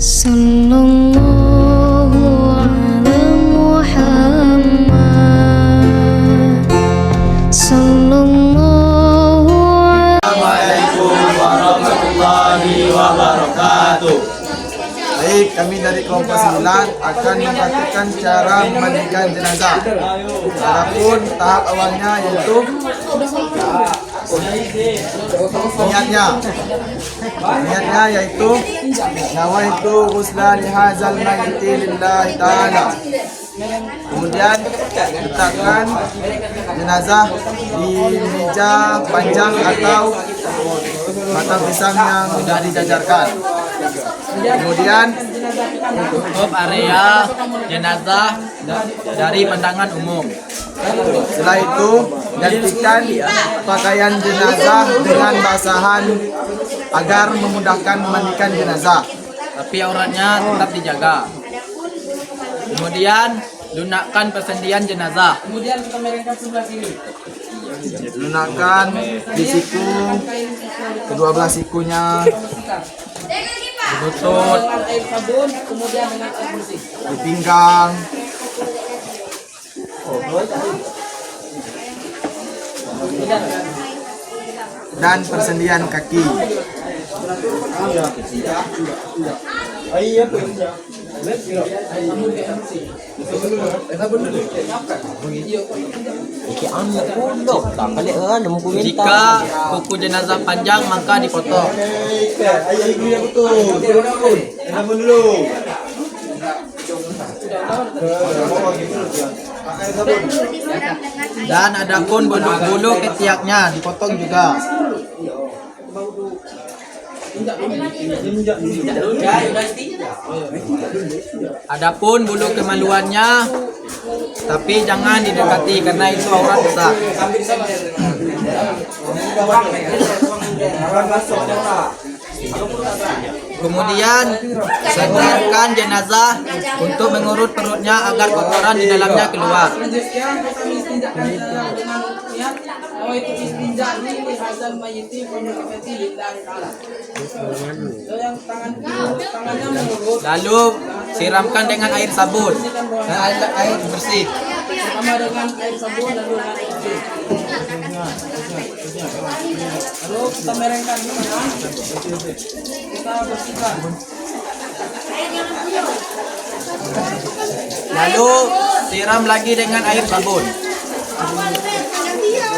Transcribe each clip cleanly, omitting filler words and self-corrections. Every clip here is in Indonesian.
Sallallahu ala Muhammad. Sallallahu Assalamualaikum warahmatullahi wabarakatuh. Baik, kami dari Kompas 9 akan mempraktikkan cara memandikan jenazah. Adapun tahap awalnya yaitu niatnya yaitu nawaitu ghusla lihazal mayyiti lillahi ta'ala. Kemudian letakkan jenazah di meja panjang atau batang pisang yang sudah dijajarkan. Kemudian tutup area jenazah dari pandangan umum. setelah itu gantikan pakaian jenazah dengan basahan agar memudahkan memandikan jenazah. Tapi auratnya tetap dijaga. Kemudian lunakkan persendian jenazah. Lunakkan di siku, kedua belah sikunya, Lutut, di pinggang, dan persendian kaki. jika kuku jenazah panjang maka dipotong. Dan adapun bulu ketiaknya dipotong juga. Adapun bulu kemaluannya, tapi jangan didekati karena itu aurat besar. Kemudian sediakan jenazah untuk mengurut perutnya agar kotoran di dalamnya keluar. Lalu siramkan dengan air sabun dan air bersih. Lalu kita merengkan kita bersihkan. Lalu siram lagi dengan air sabun.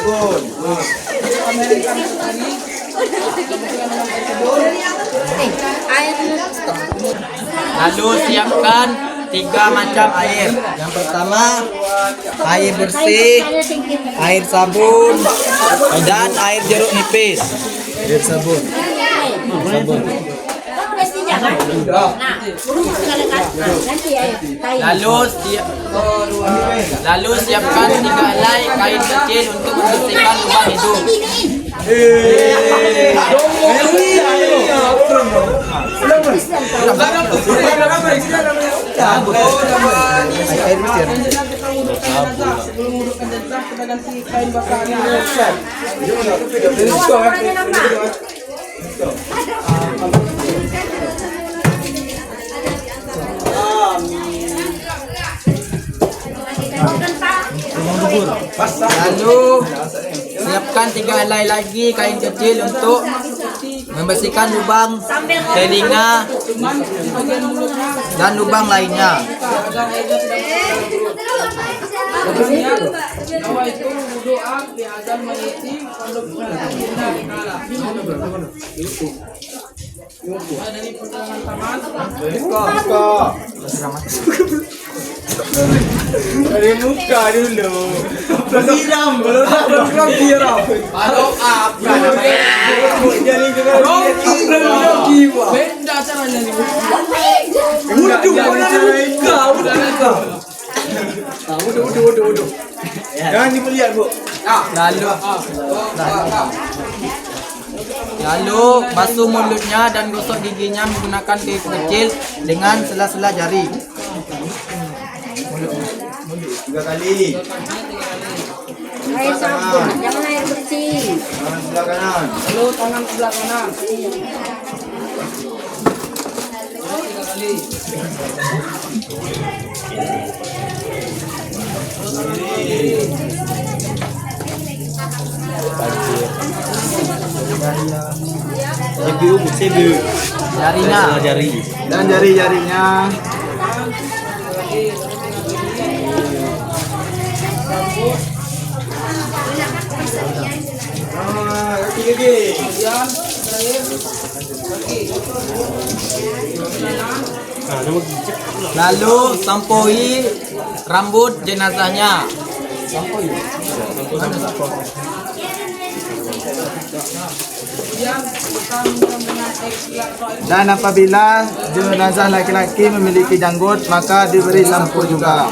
Kita merengkan lagi. Lalu siapkan 3 macam air. Yang pertama air bersih, air sabun, dan air jeruk nipis. Air sabun. Lalu siapkan 3 helai kain kecil untuk membersihkan lubang hidung. Sebelum mengurutkan jenazah kita ganti kain bakarnya. Lalu siapkan 3 helai lagi kain kecil untuk membersihkan lubang telinga dan lubang lainnya. Nawaitu berdoa di azan mayyiti dari perjalanan taman. Dari muka dulu. Siram, belum siram. Follow up. Rocky. Beda caranya nih. Udah. Jangan dilihat, Bu. Lalu basuh mulutnya dan gosok giginya menggunakan kayu kecil dengan sela-sela jari. 3 kali. Air sabun, jangan air bersih. Tangan sebelah kanan. Lalu tangan sebelah kanan. kali. Jarinya. Dan jari-jarinya. Kaki. Kemudian terakhir kaki. Lalu sampoi rambut jenazahnya. Kemudian kita dengan air. Dan apabila jenazah laki-laki memiliki janggut, maka diberi lampu juga.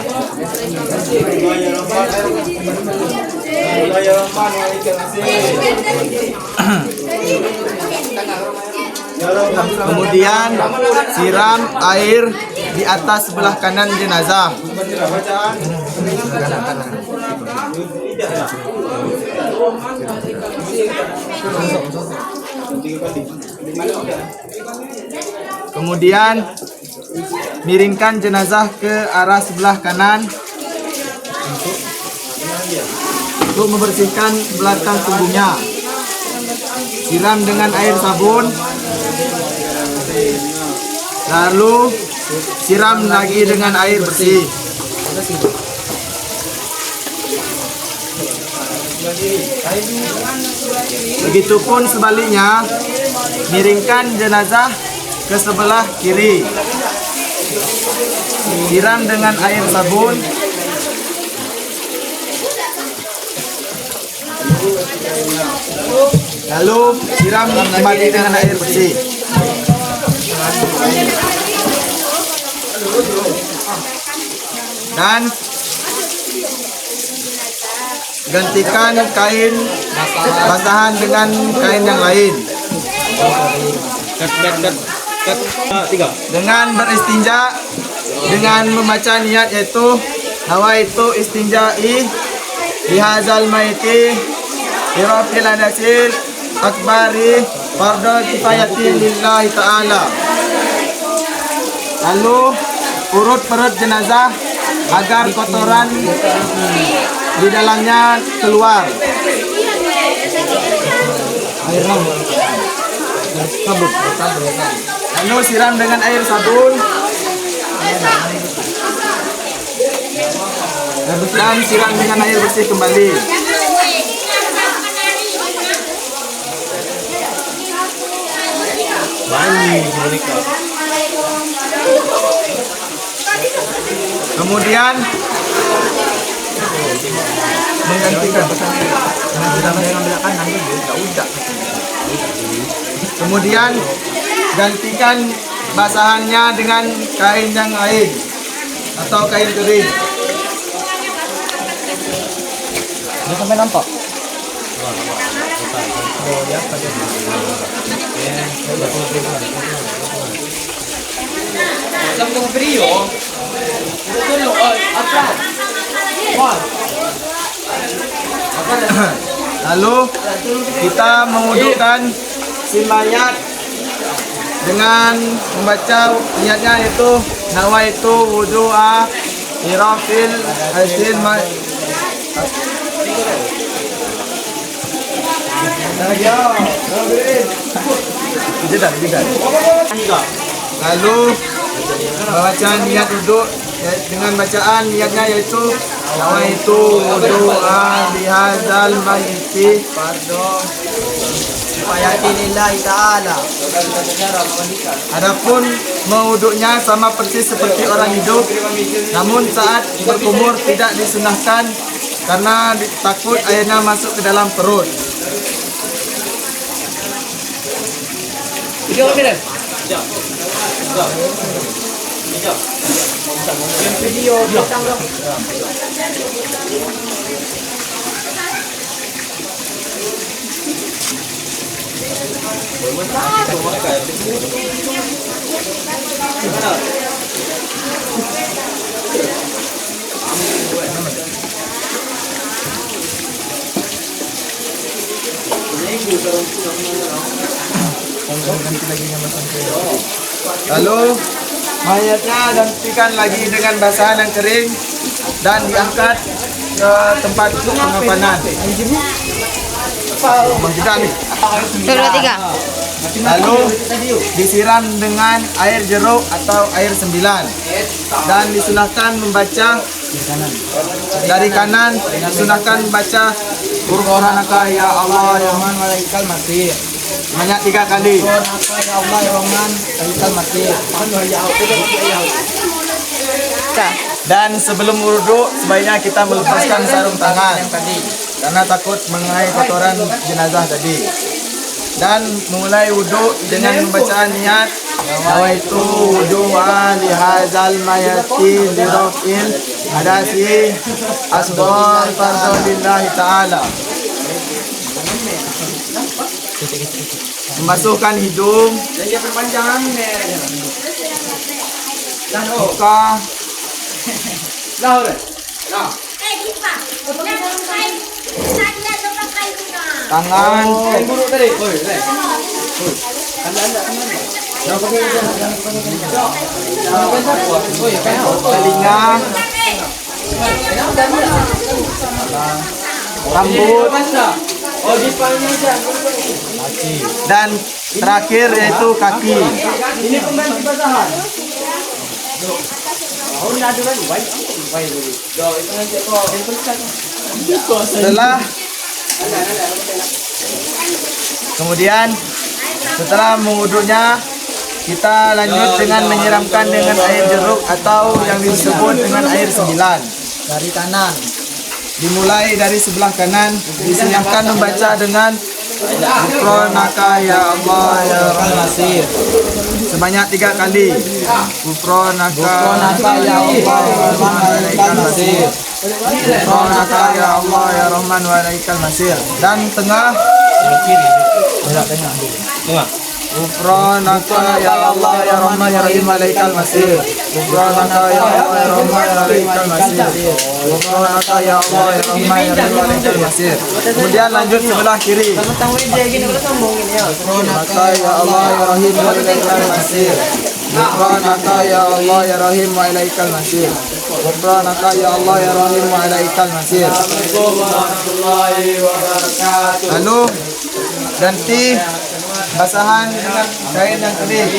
Kemudian siram air di atas sebelah kanan jenazah. Kemudian miringkan jenazah ke arah sebelah kanan untuk membersihkan belakang tubuhnya. Siram dengan air sabun, lalu siram lagi dengan air bersih. Begitupun sebaliknya, miringkan jenazah ke sebelah kiri. Siram dengan air sabun, lalu siram kembali dengan air bersih. Dan gantikan kain basahan dengan kain yang lain. Dengan beristinja dengan membaca niat yaitu nawaitu istinja'i bihazal maiti birafil adasil akbari fardhu kifayati lillahi ta'ala. Lalu urut perut jenazah agar kotoran di dalamnya keluar. Lalu siram dengan air sabun dan siram dengan air bersih kembali. Kemudian menggantikan kemudian gantikan basahannya dengan kain yang lain atau kain kering. Ini sampai nampak. Lalu kita mewudukkan si mayat dengan membaca niatnya yaitu nawaitu wudu'a irafil hasil lalu membaca niat wudhu dengan bacaan niatnya yaitu nawaitu wudu'a bihadzal maiti Kifayati lillahi ta'ala. Adapun mewuduknya sama persis seperti orang hidup, namun saat berkumur tidak disunahkan karena takut airnya masuk ke dalam perut. Lalu Mayatnya gantikan lagi dengan basahan yang kering dan diangkat ke tempat pengapanan. Juga nih. Dua, tiga. Lalu disiram dengan air jeruk atau air sembilan dan disunahkan membaca dari kanan, disunahkan membaca Qur'anaka ya Allah ya Rahman wa Ilaikal Masir banyak 3 kali. Ya Allah ya Rahman wa Ilaikal Masir. Dan sebelum wudhu sebaiknya kita melepaskan sarung tangan karena takut mengenai kotoran jenazah tadi. Dan mulai wudhu dengan membaca niat nawaitu wudu'a li hadzal mayati li raf'il hadasi asghar fardhillahi ta'ala. Memasukkan hidung, buka tangan, telinga, rambut, dan terakhir yaitu kaki. Setelah mewudunya, kita lanjut dengan menyiramkan dengan air jeruk atau yang disebut dengan air sembilan Dari kanan. Dimulai dari sebelah kanan, disunahkan membaca dengan Ghufranaka ya Allah ya Rahman sebanyak 3 kali. Ghufranaka Ya Allah ya Rahman wa Ilaikal Masir. Ghufranaka ya Allah ya Rahman wa Ilaikal Masir. Dan tengah. Ghufranaka ya Allah ya Rahman ya Rahim wa Ilaikal Masir. Ghufranaka ya Allah ya Rahman wa Ilaikal Masir. Ghufranaka ya Allah ya Rahman ya Rahim wa Ilaikal Masir. Kemudian lanjut sebelah kiri. Ghufranaka ya Allah ya Rahim wa Ilaikal Masir. Ghufranaka ya Allah ya Rahim wa Ilaikal Masir. Ghufranaka ya Allah ya Rahim wa Ilaikal Masir. Lalu ganti basahan dengan kain yang kering.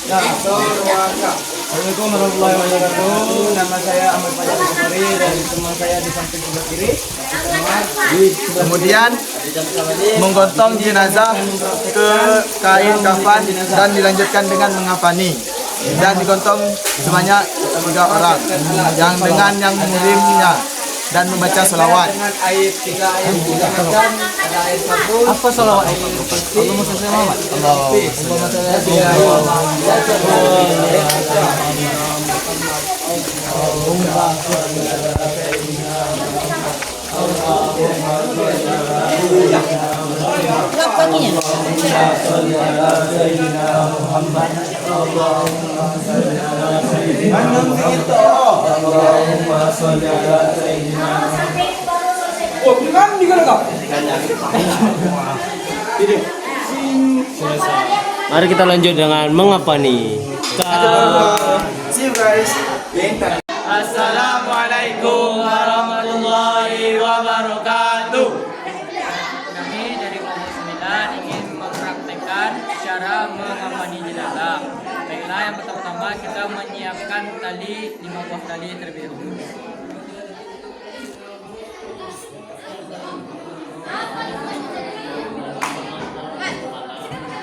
Assalamualaikum warahmatullahi wabarakatuh. Nama saya Ahmad Fajar Bukhari dan teman saya di samping sebelah kiri. Kemudian menggotong jenazah ke kain kafan dan dilanjutkan dengan mengafani. Dan digotong sebanyak 3 orang yang dengan yang muhrimnya dan membaca selawat. Apa salawat? Allahumma shalli ala Muhammad. Mari kita lanjut dengan mengapa nih. See you guys. Assalamualaikum warahmatullahi wabarakatuh. Kami dari kelompok 9 ingin mempraktekkan cara mengafani jenazah. Baiklah, yang pertama kita menyiapkan tali 5 buah tali terlebih dahulu.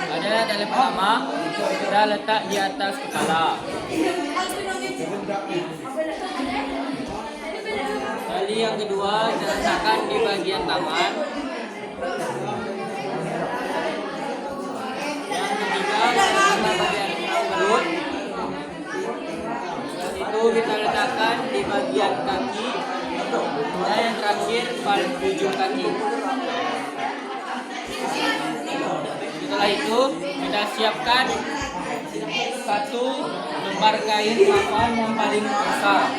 Ada tali pertama kita letak di atas kepala. Tali yang kedua diletakkan di bagian tangan. Yang ketiga di bagian perut. Itu kita letakkan di bagian kaki. Dan yang terakhir pada ujung kaki. Setelah itu kita siapkan 1 lembar kain kafan yang paling besar.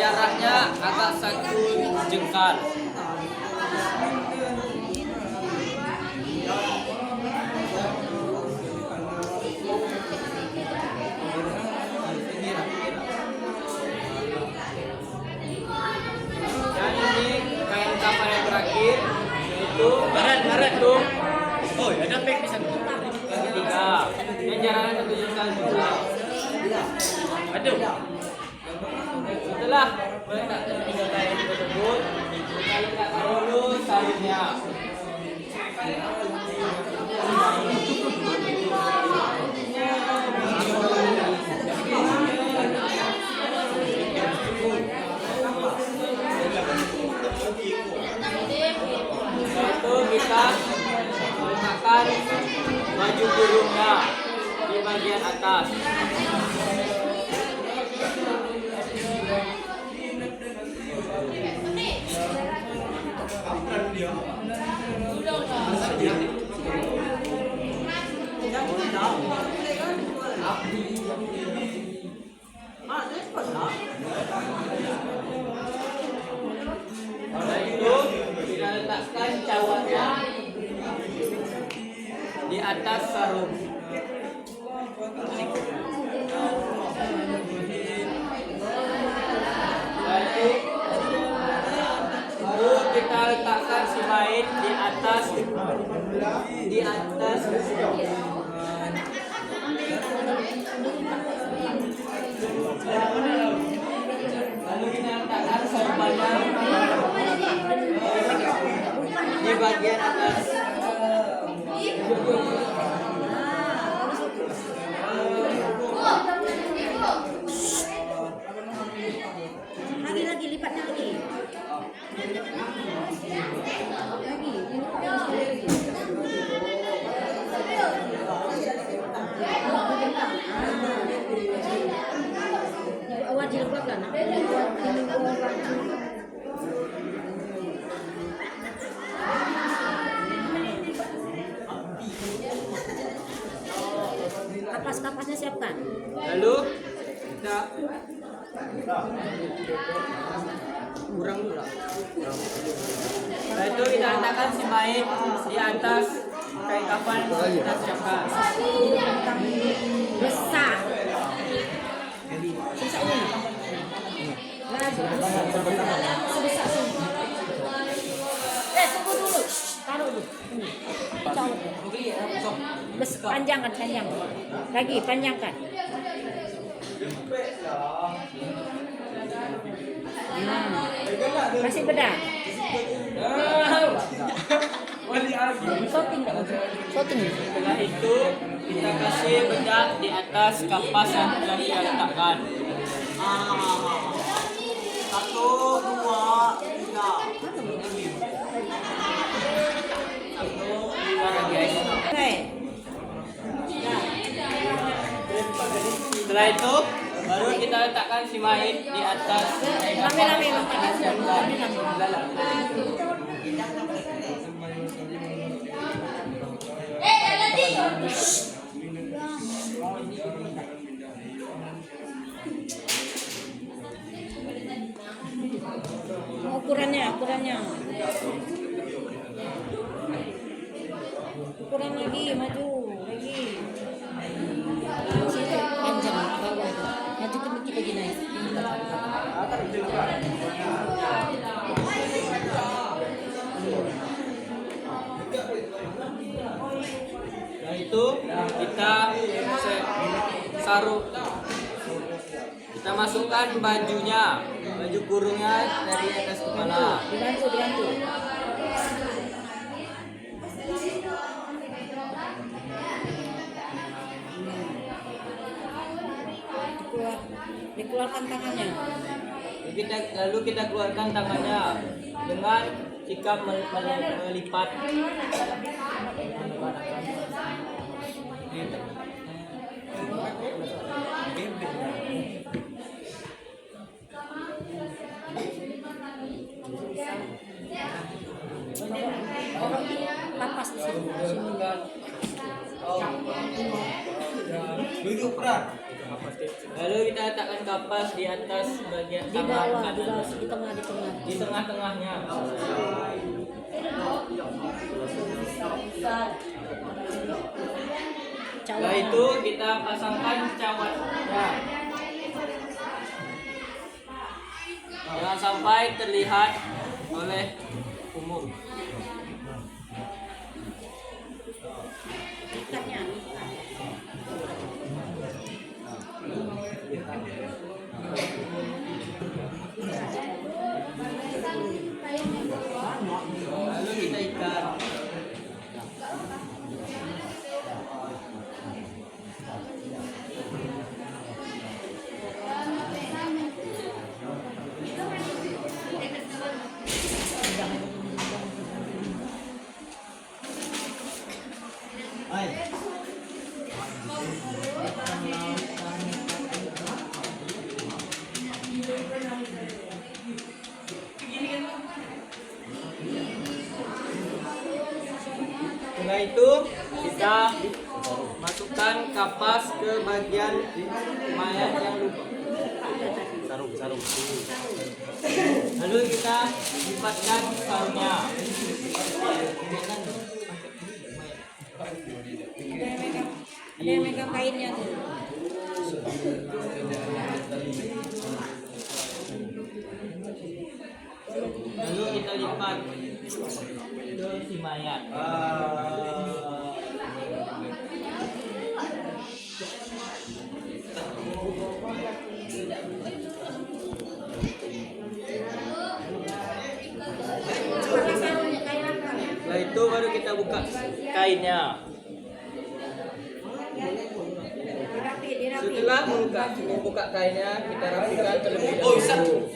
jaraknya agak 1 jengkal. Dan ini kain kapal yang terakhir yaitu barat tuh. Oh, ada pek di sana. Yang ketiga, yang jaraknya 1 jengkal juga. Aduh. Setelah meletakkan tiga kain tersebut, kita letakkan dulu sayurnya. Setelah itu kita letakkan baju kurungnya di bagian atas. Setelah itu kita letakkan cawannya di atas sarung. Setelah itu baru kita letakkan si main di atas lalu kita letakkan sorbannya di bagian atas. Lagi lipatnya lagi. Awal dilebakkan. Kapas-kapasnya siapkan. Lalu kita kurang dulu lah. Setelah itu kita letakkan si main di atas kain kafan yang kita siapkan. Besar. Sisanya. Sebesar sini. Tunggu dulu. Taruh dulu. Panjangkan. Lagi panjangkan. Masih bedah. Shooting. Setelah itu kita kasih bedak di atas kapas yang telah kita letakkan. 1, 2, 3. Setelah itu baru kita letakkan si main di atas kain kafan yang kita siapkan. Ukuran lagi, maju lagi. Situ panjang bawah. Maju ke kita lagi naik. Setelah itu kita sarung. Kita masukkan bajunya, baju kurungnya dari atas kepala. Dibantu. Dikeluarkan tangannya. Lalu kita keluarkan tangannya dengan sikap melipat. Kapas di sini. Lalu kita letakkan kapas di atas bagian Di tangan bawah, kanan. di tengah, di tengah. Di tengah-tengahnya. Setelah itu kita pasangkan cawatnya. Jangan sampai terlihat oleh umum. Lalu kita ikat. Setelah itu kita masukkan kapas ke bagian mayat yang lupa. Sarung. Lalu kita lipatkan sarungnya. Ada yang megang kainnya tuh. Lalu kita lipat ke si mayat. Setelah itu baru kita buka kainnya. Setelah membuka kainnya, kita rapikan terlebih dahulu.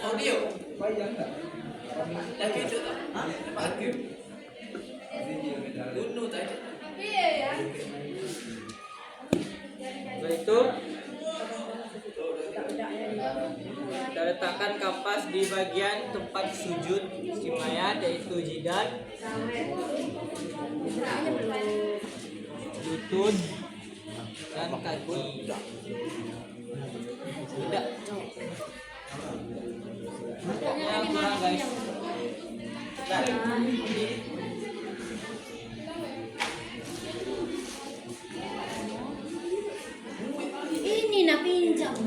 Setelah itu kita letakkan kapas di bagian tempat sujud si mayat, yaitu jidat, lutut, dan kaki. Tidak. Pokoknya kurang guys. Ini nak pinjam.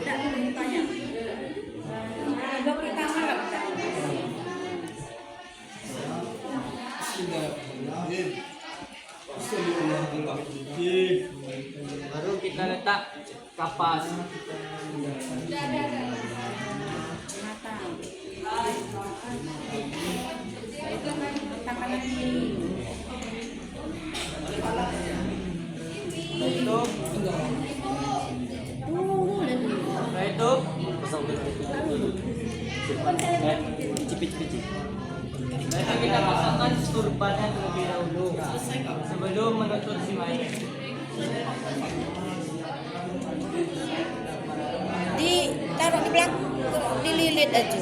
Tak tanya. Ada pertama lah. Baru kita letak kapas. Setelah itu kita pasangkan surbannya terlebih dahulu sebelum menutup si mayat. Taruh di belakang, dililit aja.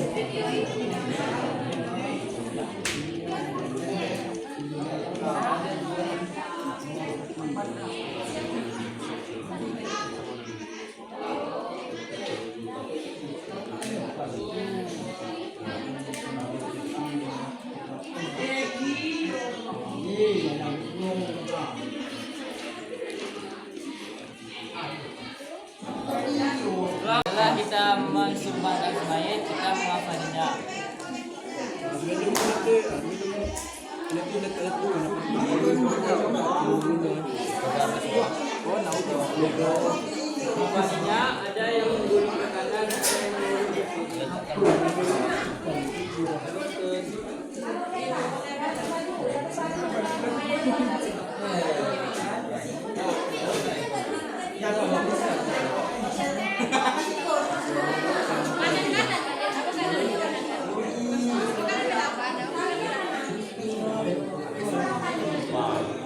Setelah kita mensumbangkan mayat, kita mengafaninya. Mengafaninya ada yang menggulung ke kanan, ada yang menggulung ke kiri.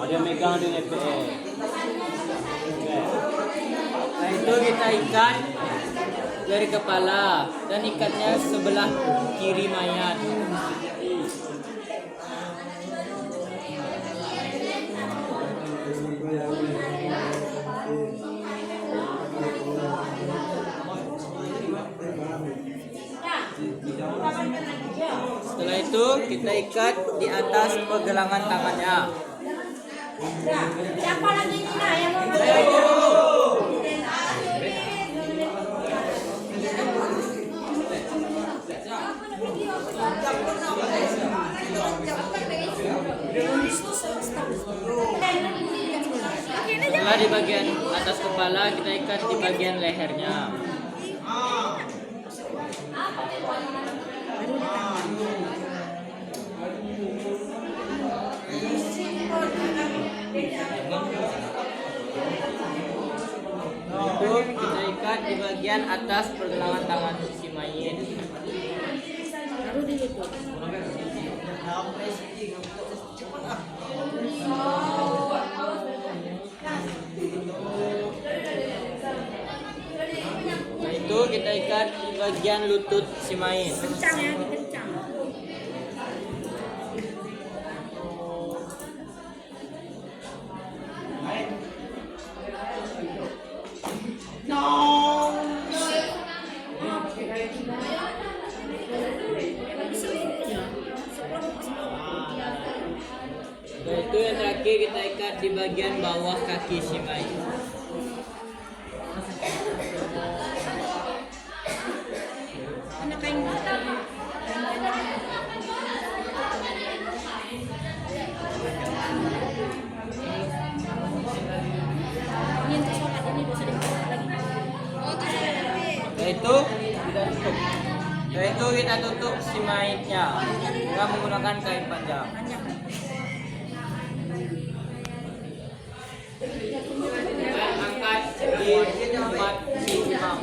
Ada yang megang dengan EPE. Nah itu kita ikat dari kepala dan ikatnya sebelah kiri mayat. Setelah itu kita ikat di atas pergelangan tangannya. Siapa lagi ini nah yang mau Setelah di bagian atas kepala, kita ikat di bagian lehernya. Itu kita ikat di bagian atas pergelangan tangan si mayit. Nah, itu kita ikat di bagian lutut si mayit. kencang ya, dikencang. Nah, itu yang terakhir kita ikat di bagian bawah kaki si mayit. Ada kain ini untuk sholat ini bisa dibuat lagi. Nah, itu kita tutup. Nah, itu kita tutup si mayitnya dengan menggunakan kain panjang. Dan angkat di tempat si imam.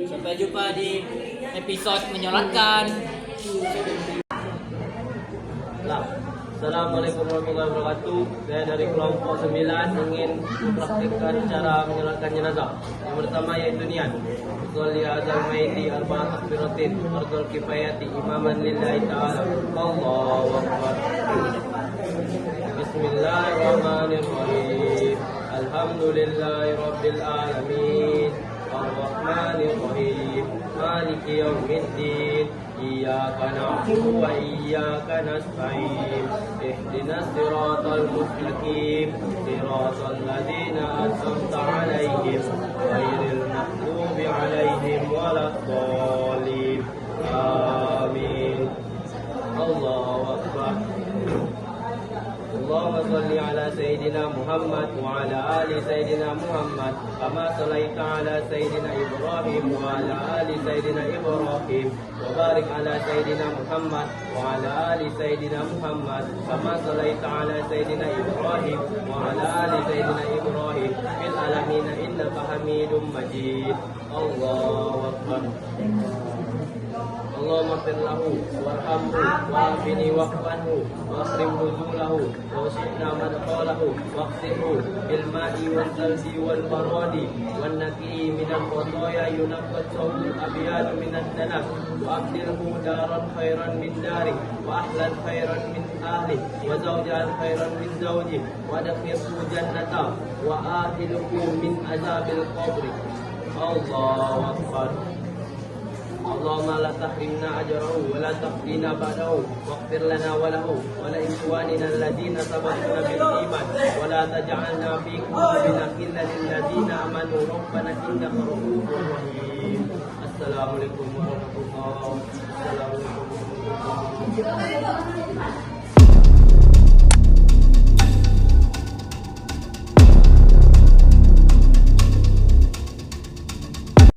Sampai jumpa di episode menyolatkan. Assalamualaikum warahmatullahi wabarakatuh. Saya dari kelompok 9 ingin mempraktikkan cara menyolatkan jenazah. Yang pertama yaitu niat. Sholli azal maiti arba'at takbiratin fardul kifayati imaman lillahi ta'ala. Allahu akbar. Bismillahirrahmanirrahim. Alhamdulillahi rabbil alamin. Ar-Rahmanir Rahim. Maliki yaumiddin. Iyyaka na'budu wa iyyaka nasta'in. Ihdinas siratal mustaqim. Siratal ladzina an'amta 'alaihim ghairil maghdubi 'alaihim waladdallin. Amin. Allahu akbar. Allahumma salli ala Sayyidina Muhammad wa ala ali Sayyidina Muhammad kama sallaita ala Sayyidina Ibrahim wa ala ali Sayyidina Ibrahim wa barik ala Sayyidina Muhammad wa ala ali Sayyidina Muhammad kama sallaita ala Sayyidina Ibrahim wa ala ali Sayyidina Ibrahim fil alamin innaka Hamidum Majid. Allahu akbar. Allahumma fir lahu warhamhu wa'afini wa'fanhu wa'akrim nuzulahu wa'ushidna madkhalahu wa'qsilhu bil ma'i wal thalji wal baradi wan naqi minal khotoya yunaqqa thawbul abyad minad danas wa abdilhu daran khairan min dari wa ahlan khairan min ahli wa zawjan khairan min zawji wa dakhilhu jannata wa ahilhu min azabil qabri. Allahu akbar. Allahumma la tahrimna ajrahu wa la tafdina ba'dahu waghfir lana wa lahu wa la ikhwanina alladhina sabaquna bil iman wa la taj'alna fi qulubina ghillan lil ladzina amanu rabbana innaka ra'ufur rahim. Assalamualaikum warahmatullahi wabarakatuh.